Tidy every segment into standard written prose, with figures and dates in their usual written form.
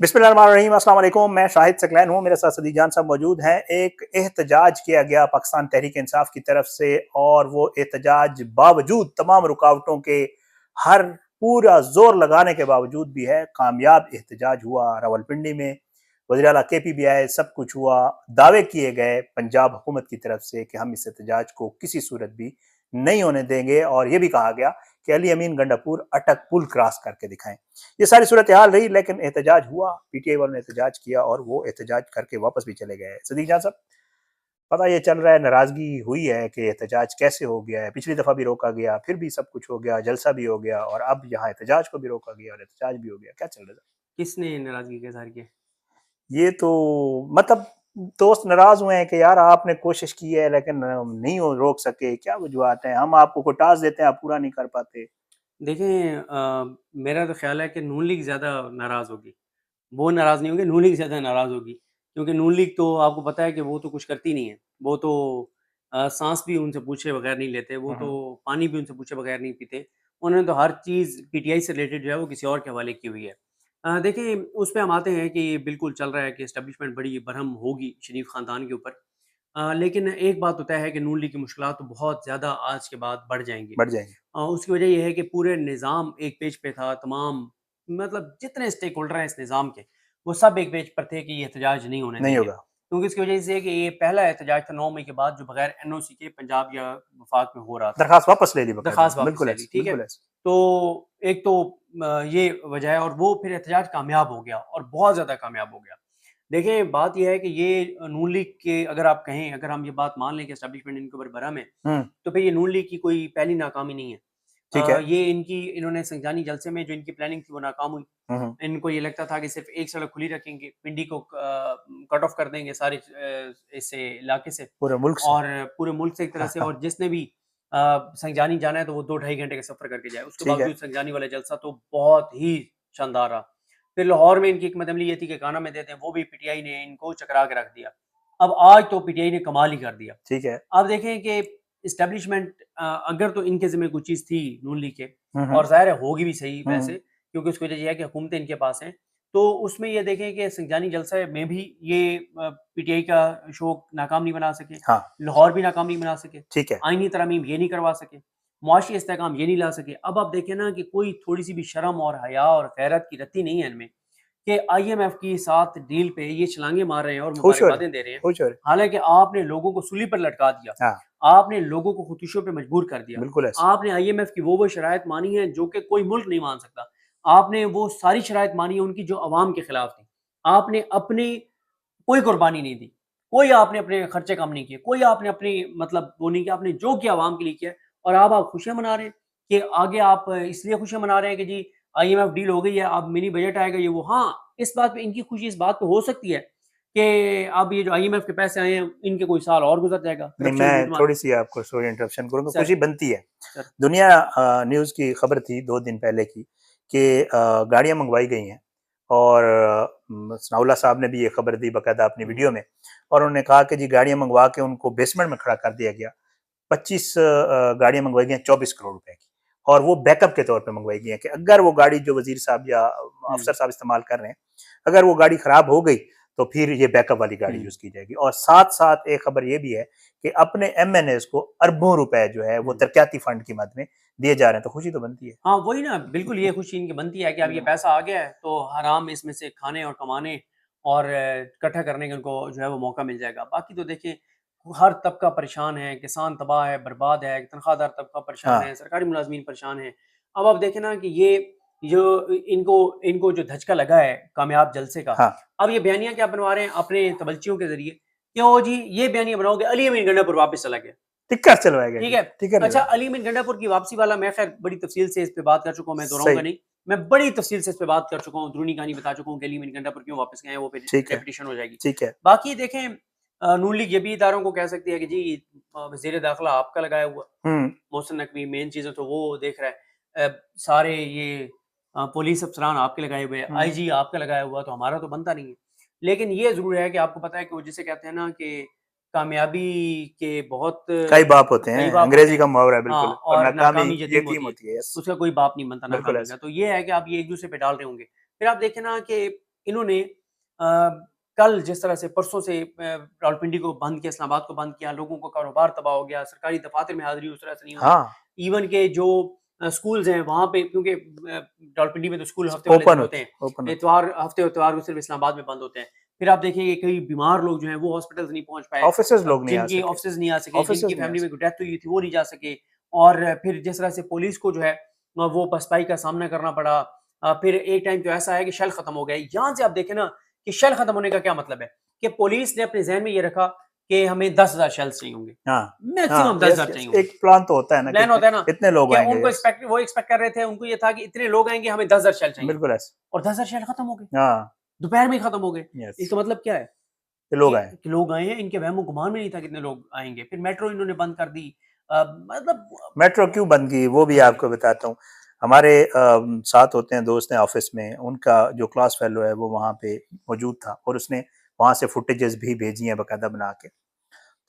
बिस्मिल्लाहिर्रहमानिर्रहीम, अस्सलाम वालेकुम। मैं शाहिद सकलैन हूँ, मेरे साथ सदीक जान साहब मौजूद हैं। एक एहतजाज किया गया पाकिस्तान तहरीक इंसाफ की तरफ से और वो एहतजाज बावजूद तमाम रुकावटों के, हर पूरा जोर लगाने के बावजूद भी है, कामयाब एहतजाज हुआ। रावलपिंडी में वज़ीर आला के पी भी आए, सब कुछ हुआ। दावे किए गए पंजाब हुकूमत की तरफ से कि हम इस एहतजाज को किसी सूरत भी नहीं होने देंगे, और ये भी कहा गया कि अली अमीन गंडापुर अटक पुल क्रॉस करके दिखाएं। ये सारी सूरत हाल रही, लेकिन एहतजाज हुआ, पीटीआई वालों ने एहतजाज किया और वो एहतजाज करके वापस भी चले गए। सदीक जान साहब, पता ये चल रहा है, नाराजगी हुई है कि एहतजाज कैसे हो गया है। पिछली दफा भी रोका गया, फिर भी सब कुछ हो गया, जलसा भी हो गया, और अब यहाँ एहतजाज को भी रोका गया और एहतजाज भी हो गया। क्या चल रहा है? किसने नाराजगी का इज़हार किया? ये तो मतलब दोस्त नाराज हुए हैं कि यार आपने कोशिश की है लेकिन नहीं हो रोक सके। क्या वजूहत है? हम आपको कोई टास्क देते हैं, आप पूरा नहीं कर पाते। देखें, मेरा तो ख़्याल है कि नून लीग ज़्यादा नाराज़ होगी। वो नाराज़ नहीं होंगे, नून लीग ज़्यादा नाराज़ होगी। क्योंकि नून लीग तो आपको पता है कि वो तो कुछ करती नहीं है। वो तो साँस भी उनसे पूछे बगैर नहीं लेते, वो तो पानी भी उनसे पूछे बगैर नहीं पीते। उन्होंने तो हर चीज़ पीटीआई से रिलेटेड जो है वो किसी और के हवाले की हुई है। देखिए, उस पे हम आते हैं कि ये बिल्कुल चल रहा है कि एस्टेब्लिशमेंट बड़ी बरहम होगी शरीफ ख़ानदान के ऊपर। लेकिन एक बात तो तय है कि नून लीग की मुश्किलात तो बहुत ज़्यादा आज के बाद बढ़ जाएँगी। बढ़ जाएंगे। उसकी वजह ये है कि पूरे निज़ाम एक पेज पे था, तमाम मतलब जितने स्टेक होल्डर हैं इस निज़ाम के, वो सब एक पेज पर थे कि ये एहतजाज नहीं होने नहीं देंगे। होगा। क्योंकि इसकी वजह से कि ये पहला एहतजाज था 9 मई के बाद जो बगैर एनओसी के पंजाब या वफाक में हो रहा था। दरखास्त वापस ले ली बकायदा। दरख़्वास्त वापस बिल्कुल ले ली, ऐसे, ठीक है? बिल्कुल ऐसे। तो एक तो ये वजह है, और वो फिर एहतजाज कामयाब हो गया और बहुत ज़्यादा कामयाब हो गया। देखिए, बात ये है कि ये नून लीग के, अगर आप कहें, अगर हम ये बात मान लें कि एस्टेब्लिशमेंट इनके ऊपर बरहम है, हम्म। तो फिर ये नून लीग की कोई पहली नाकामी नहीं है। ठीक है। ये इन्होंने संजानी जलसे में जो इनकी प्लानिंग थी वो नाकाम हुई। हम्म। इनको ये लगता था कि सिर्फ़ एक सड़क खुली रखेंगे, पिंडी को कट ऑफ कर देंगे सारे इससे इलाके से, पूरे मुल्क से। और पूरे मुल्क से एक तरह हाँ, से, हाँ। और जिसने भी संजानी जाना है तो वो 2 ढाई घंटे का सफ़र करके जाए। उसके ठीक है। बावजूद संजानी वाला जलसा तो बहुत ही शानदार रहा। फिर लाहौर में इनकी हिकमत अमली ये थी कि काना में देते हैं, वो भी पीटीआई ने इनको चकरा के रख दिया। अब आज तो पीटीआई ने कमाल ही कर दिया। ठीक है। आप देखें कि एस्टेब्लिशमेंट, अगर तो इनके ज़िम्मे कोई चीज़ थी नून लीग के, हम्म। और ज़ाहिर है होगी भी सही हम्म। वैसे, क्योंकि उसकी वजह ये है कि हुकूमतें इनके पास हैं। तो उसमें ये देखें कि संजानी जलसा में भी ये पीटीआई का शो नाकाम नहीं बना सके, हाँ। लाहौर भी नाकाम नहीं बना सके, ठीक है। आईनी तरमीम ये नहीं करवा सके, मुआशी इस्तेहकाम ये नहीं ला सके। अब आप देखें ना कि कोई थोड़ी-सी भी शर्म और हया और गैरत की रत्ती नहीं है इनमें, कि आईएमएफ की साथ डील पे ये छलांगे मार रहे हैं और खुश हो रहे हैं। मुबारकबादें दे रहे हैं। खुश हो रहे हालाँकि आपने लोगों को सूली पर लटका दिया, हैं। हाँ। आपने लोगों को खुदकुशियों पे मजबूर कर दिया, बिल्कुल ऐसे। आपने आईएमएफ की वो शराइत मानी है जो कि कोई मुल्क नहीं मान सकता। आपने वो सारी शराइत मानी है उनकी जो अवाम के खिलाफ थी। आपने अपनी कोई कुर्बानी नहीं दी, कोई आपने अपने खर्चे कम नहीं किए, कोई आपने अपनी मतलब वो नहीं किया, आपने जो किया अवाम के लिए किया। और अब आप खुशियाँ मना रहे हैं कि आगे आप इसलिए खुशियाँ मना रहे हैं कि जी आईएमएफ डील हो गई है, अब मिनी बजट आएगा ये वो। हाँ, इस बात पे इनकी खुशी इस बात पे हो सकती है कि अब ये जो आईएमएफ के पैसे आए हैं, इनके कोई साल और गुज़र जाएगा, नहीं, करप्शन मैं लूट-मार। थोड़ी सी आपको सॉरी इंटरप्शन करूंगा, सर, खुशी बनती है। सर। दुनिया न्यूज़ की खबर थी 2 दिन पहले की कि गाड़ियां मंगवाई गई हैं, और सनाउल्लाह साहब ने भी ये खबर दी बाकायदा अपनी हुँ, वीडियो में। और उन्होंने कहा कि जी गाड़ियां मंगवा के उनको बेसमेंट में खड़ा कर दिया गया। 25 गाड़ियां मंगवाई गई हैं 24 करोड़ रुपए की, और वो बैकअप के तौर पे मंगवाई गई हैं कि अगर वो गाड़ी जो वजीर साहब या हुँ, अफसर साहब इस्तेमाल कर रहे हैं, अगर वो गाड़ी खराब हो गई तो फिर ये बैकअप वाली गाड़ी हुँ, यूज की जाएगी। और साथ साथ एक खबर ये भी है कि अपने एमएनएस को अरबों रुपए जो है वो हुँ। तरक्याती फंड की मद में दिए जा रहे हैं, तो खुशी तो बनती है। हाँ, वही ना, बिल्कुल ये खुशी इनकी बनती है कि अब ये पैसा आ गया है, तो हराम इसमें से खाने और कमाने और इकट्ठा करने का इनको जो है वो मौका मिल जाएगा। बाकी तो देखिए, हर तबका परेशान है, किसान तबाह है, बर्बाद है, तनख्वाहदार तबका परेशान हाँ। है, सरकारी मुलाज़मीन परेशान हैं। अब आप देखें ना कि ये जो इनको इनको जो धचका लगा है कामयाब जलसे का, हाँ। अब ये बयानिया क्या बनवा रहे हैं अपने तबलचियों के ज़रिए, कि ओ जी, ये बयानिया बनाओगे अली अमीन गंडापुर वापस चला गया। टिक्कर चलवाएगा ठीक जी। है। टिक्कर अच्छा, लगवाएगा। अली मीर गंडापुर की वापसी वाला मैं ख़ैर बड़ी तफ़सील से इस पे बात कर चुका हूँ, मैं दोहराऊँगा सही। नहीं। मैं बड़ी तफ़सील से इस पे बात कर चुका हूँ, अंदरूनी कहानी बता चुका हूँ कि अली मीर गंडापुर क्यों वापस गए हैं, वो फिर ठीक है। रेपुटेशन हो जाएगी। ठीक है। बाकी देखें, नून लीग ये भी इदारों को कह सकती है कि जी वज़ीर दाखिला आपका लगाया हुआ, हम्म। मोहसिन नकवी मेन चीज़ें तो वो देख रहा है। सारे ये पुलिस अफ़सरान आपके लगाए हुए हैं, हम्म। आईजी आपका लगाया हुआ, तो हमारा तो बनता नहीं है। लेकिन ये ज़रूर है कि आपको पता है कि वो जिसे कहते हैं ना कि कामयाबी के बहुत कई बाप होते हैं, कई बाप होते अंग्रेजी हैं। का मुहावरा है हाँ, बिल्कुल, और और नाकामी नाकामी यतीम यतीम होती है। होती है। यस। उसका कोई बाप नहीं बनता बिल्कुल नाकामी का। ऐसे। तो ये है कि आप ये एक-दूसरे पे डाल रहे होंगे। फिर आप देखें ना कि इन्होंने कल जिस तरह से परसों से रावलपिंडी को बंद किया, इस्लामाबाद को बंद किया, लोगों का कारोबार तबाह हो गया, सरकारी दफातर में हाजिरी उस तरह से नहीं हुई। हाँ, इवन के जो स्कूल्स हैं वहाँ पे, क्योंकि रावलपिंडी में तो स्कूल हफ्ते वाले दिन होते हैं, ओपन होते इतवार हफ्ते इतवार को सिर्फ इस्लामाबाद में बंद होते हैं। फिर आप देखेंगे कई बीमार लोग जो हैं वो हॉस्पिटल्स नहीं पहुंच पाए, ऑफिसेज लोग नहीं आ जिनकी सके, ऑफिस नहीं आ सके, ऑफिसेज जिनकी नहीं आ फैमिली में सके। कोई डेथ हुई थी वो नहीं जा सके। और फिर जिस तरह से पुलिस को जो है वो पसपाई का सामना करना पड़ा। फिर एक टाइम तो ऐसा है कि शेल खत्म हो गया। यहाँ से आप देखें ना कि शेल खत्म होने का क्या मतलब है, कि पुलिस ने अपने जहन में ये रखा कि हमें 10,000 शेल्स चाहिए होंगे, हाँ, मैक्सिमम हाँ, 10,000 यस, यस, चाहिए होंगे। एक प्लान तो होता है ना, प्लान होता है ना कितने लोग कि आएंगे, उनको यस, वो एक्सपेक्ट कर रहे थे, उनको ये था कि इतने लोग आएंगे, हमें 10,000 शेल चाहिए, बिल्कुल ऐसे, और 10,000 शेल खत्म हो गए, हाँ, दोपहर में ही खत्म हो गए। यस, इसका मतलब क्या है ये लोग कि आए। लोग आए हैं, इनके वहमो गुमान में नहीं था कितने लोग आएंगे। फिर मेट्रो इन्होंने बंद कर दी। मतलब मेट्रो क्यों बंद की वो भी जी, आपको बताता हूँ। हमारे साथ होते हैं दोस्त हैं ऑफिस में, उनका जो क्लास फेलो है वो वहाँ पे मौजूद था और उसने वहाँ से फुटेजेस भी भेजी हैं बाकायदा बना के।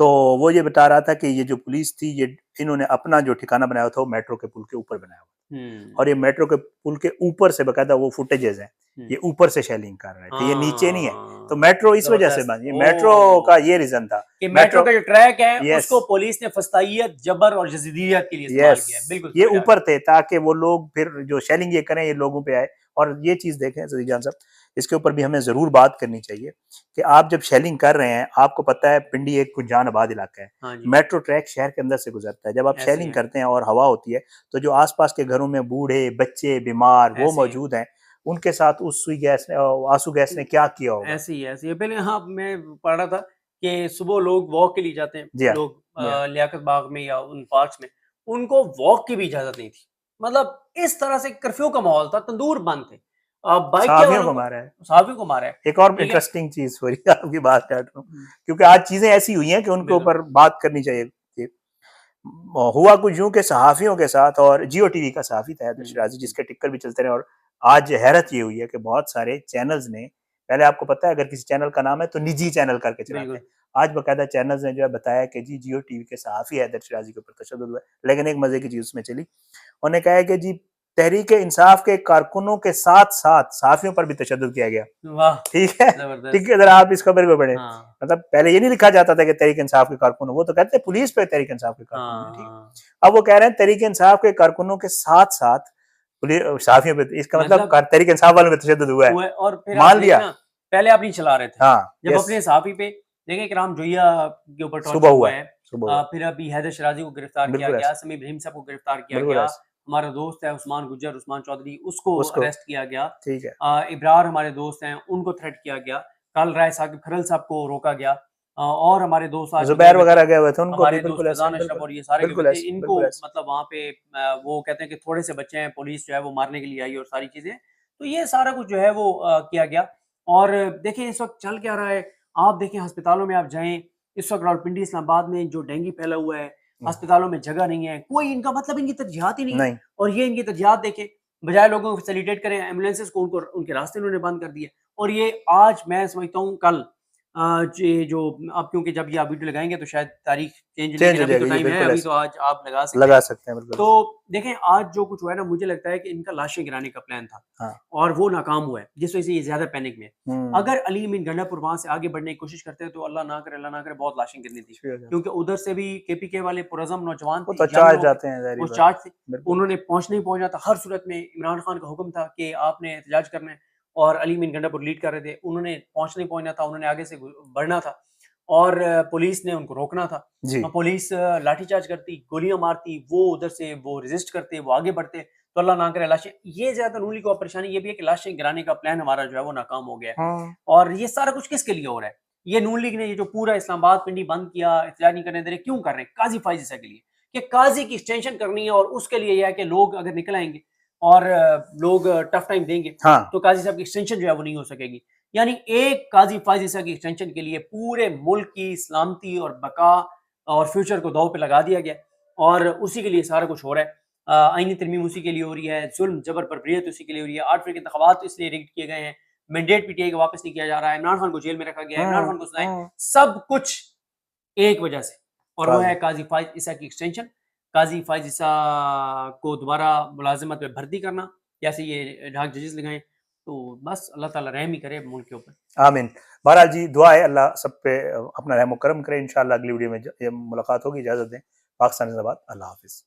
तो वो ये बता रहा था कि ये जो पुलिस थी, ये इन्होंने अपना जो ठिकाना बनाया था वो मेट्रो के पुल के ऊपर बनाया हुआ, और ये मेट्रो के पुल के ऊपर से बाकायदा वो फुटेजेस हैं, हुँ। ये ऊपर से शेलिंग कर रहे थे, ये नीचे नहीं है। तो हाँ, मेट्रो इस वजह से ज़बरदस्त। बंद, ये मेट्रो का ओह! ये रीजन था। कि मेट्रो मेट्रो, का जो ट्रैक है यस, उसको पुलिस ने फस्तायत, जबर और जदीदियत के लिए इस्तेमाल यस, किया है। बिल्कुल ये समझ आ ऊपर गया। थे ताकि वो लोग फिर जो शेलिंग ये करें ये लोगों पे आए। और ये चीज देखें सदी जान साहब, इसके ऊपर भी हमें जरूर बात करनी चाहिए कि आप जब शेलिंग कर रहे हैं, आपको पता है पिंडी एक कुछ जान आबाद इलाका है, हाँ जी, मेट्रो ट्रैक शहर के अंदर से गुजरता है। जब आप ऐसे ही शेलिंग है, करते हैं और हवा होती है, तो जो आसपास के घरों में बूढ़े बच्चे बीमार वो ऐसे ही है, मौजूद हैं, उनके साथ उस सुई गैस ने, आंसू गैस ने क्या किया होगा। ऐसे ही है, ऐसे ही है। पहले हाँ, मैं पढ़ रहा था कि सुबह लोग वॉक के लिए जाते हैं, जी हाँ, लोग जी हाँ, लियाकत बाग में या उन पार्क्स में, उनको वॉक की भी इजाज़त नहीं थी। मतलब इस तरह से कर्फ्यू का माहौल था, तंदूर बंद थे। बाइकिया सहाफियों वालों को को मारा है। सहाफ़ियों को मारा है, एक और ठीक है? इंटरेस्टिंग चीज हो रही है, आपकी बात काट रहा हूँ, हुँ, क्योंकि आज चीजें ऐसी हुई हैं कि उनके बिल्कुल। ऊपर बात करनी चाहिए थी। हुआ कुछ यूं के सहाफियों के साथ, और जियो टीवी का सहाफी था हैदर हुँ, शिराजी हुँ, जिसके टिक्कर भी चलते रहे। और आज हैरत ये हुई है कि बहुत सारे चैनल्स ने, पहले आपको पता है अगर किसी चैनल का नाम है तो निजी चैनल करके चलाते बिल्कुल। हैं, आज बकायदा चैनल्स ने जो है बताया कि जी जियो टीवी के सहाफी हैदर शिराजी के ऊपर तशद्दुद हुआ है। लेकिन एक मजे की चीज उसमें चली, उन्होंने कहा है कि जी तहरीक इंसाफ के कारकुनों के साथ साथ सहाफियों पर भी तशद्दुद किया गया। वाह! ठीक है, ठीक ज़बरदस्त। है, अगर आप इस खबर को पढ़े, हाँ, मतलब पहले ये नहीं लिखा जाता था कि तहरीक इंसाफ के कारकुन, वो तो कहते हैं पुलिस पे तहरीक इंसाफ के कारकुन है, ठीक है। हाँ। अब वो कह रहे हैं तहरीक इंसाफ के कारकुनों के साथ साथ सहाफियों पे, इसका मतलब मतलब तहरीक इंसाफ वालों पे तशद्दुद हुआ है। हुआ है। और फिर आप मान देखें लिया, ना, पहले आप नहीं चला रहे थे। हाँ, जब यस, अपने सहाफ़ी पे देखें कि राम जोइया के ऊपर सुबह टॉर्चर हुआ हुआ, है। सुबह हुआ, फिर अभी हैदर शिराज़ी को गिरफ्तार किया बिल्कुल गया, ऐसे, समीर रहीम साहब को गिरफ्तार किया बिल्कुल गया, ऐसे, हमारा दोस्त है उस्मान गुज्जर, उस्मान चौधरी, उसको उसको, अरेस्ट किया गया। ठीक है, इब्रार हमारे दोस्त हैं, उनको थ्रेट किया गया। कल राय साकिब खरल साहब को रोका गया। और हमारे दोस्त आज जो गए जुबैर हुए थे, वगैरह गए हुए थे उनको भी, हमारे दोस्त बिल्कुल ऐसे, फैज़ान अशरफ बिल्कुल, और ये सारे गए हुए बिल्कुल थे, ऐसे, इनको बिल्कुल ऐसे, मतलब वहाँ पे वो कहते हैं कि थोड़े से बच्चे हैं, पुलिस जो है वो मारने के लिए आई और सारी चीज़ें। तो ये सारा कुछ जो है वो किया गया। और देखिए इस वक़्त चल क्या रहा है, आप देखें अस्पतालों में आप जाएँ, इस वक़्त रावलपिंडी इस्लामाबाद में जो डेंगू फैला हुआ है, अस्पतालों में जगह नहीं है, कोई इनका मतलब इनकी तरजीहात ही नहीं है। नहीं, और ये इनकी तरजीहात देखें, बजाय लोगों को फैसिलिटेट करें, एम्बुलेंसेज़ को उनको उनके रास्ते इन्होंने बंद कर दिए। और ये आज मैं समझता हूँ कल ये जो अब क्योंकि जब ये आप वीडियो लगाएँगे तो शायद तारीख चेंज, चेंज लेकिन हो अभी तो जाएगी, जी टाइम है, बिल्कुल अभी ऐसे, तो आज आप लगा सकते लगा हैं। सकते हैं, बिल्कुल तो ऐसे, देखें आज जो कुछ हुआ है ना, मुझे लगता है कि इनका लाशें गिराने का प्लान था हाँ, और वो नाकाम हुआ है, जिस वजह से ये ज़्यादा पैनिक में है। हम्म, अगर अली मीन गंडापुर वहाँ से आगे बढ़ने की कोशिश करते तो अल्लाह ना करे बहुत लाशें गिरनी थी। कुछ भी हो जाता, क्योंकि उधर से भी केपीके वाले पुरअज़म नौजवान वो थे, तो यंग चार्ज लोग थे, जाते हैं, जाहिर वो बात, चार्ज थे। बिल्कुल, उन्होंने पहुँचना ही पहुँचना था, हर सूरत में इमरान खान का हुक्म था कि आपने एहतजाज करना है, और अली मीन गंडापुर लीड कर रहे थे, उन्होंने पहुँचना ही पहुँचना था, उन्होंने आगे से बढ़ना था। और पुलिस ने उनको रोकना था। जी, पुलिस लाठीचार्ज करती, गोलियाँ मारती, वो उधर से वो रेज़िस्ट करते, वो आगे बढ़ते, तो अल्लाह ना करे लाशें, ये ज़्यादा नून लीग को परेशानी ये भी है कि लाशें गिराने का प्लान हमारा जो है वो नाकाम हो गया है। हाँ, और ये सारा कुछ किसके लिए हो रहा है? ये नून लीग ने ये जो पूरा इस्लामाबाद पिंडी बंद किया, एहतजाज नहीं करने दे रहे, क्यों कर रहे हैं? काज़ी फ़ाइज़ ईसा के लिए, कि काज़ी की एक्सटेंशन करनी है, और उसके लिए ये है कि लोग अगर निकल आएँगे और लोग टफ टाइम देंगे, हाँ, तो काज़ी साहब की एक्सटेंशन जो है वो नहीं हो सकेगी। यानी एक काज़ी फ़ाइज़ ईसा की एक्सटेंशन के लिए पूरे मुल्क की सलामती और बका और फ्यूचर को दाँव पे लगा दिया गया, और उसी के लिए सारा कुछ हो रहा है। आईनी तरमीम उसी के लिए हो रही है, ज़ुल्म, जबर, बर्बरियत उसी के लिए हो रही है, 8 फरवरी के इंतखाबात इसलिए रिग्ड किए गए हैं, मैंडेट पीटीआई का वापस नहीं किया जा रहा है, इमरान खान को जेल में रखा गया है, इमरान खान को सज़ाएँ, सब कुछ एक वजह से, और वो है काजी, काज़ी फ़ाइज़ ईसा की एक्सटेंशन। काज़ी फ़ाइज़ ईसा को दोबारा मुलाज़मत में भर्ती करना, जैसे ये ढाक जजेस लगाएँ। तो बस अल्लाह ताला रहम ही करे मुल्क के ऊपर। आमीन। बहरहाल जी दुआ है अल्लाह सब पे अपना रहम करम करे। इंशाल्लाह अगली वीडियो में मुलाकात होगी। इजाज़त दें। पाकिस्तान जिंदाबाद। अल्लाह हाफ़िज़।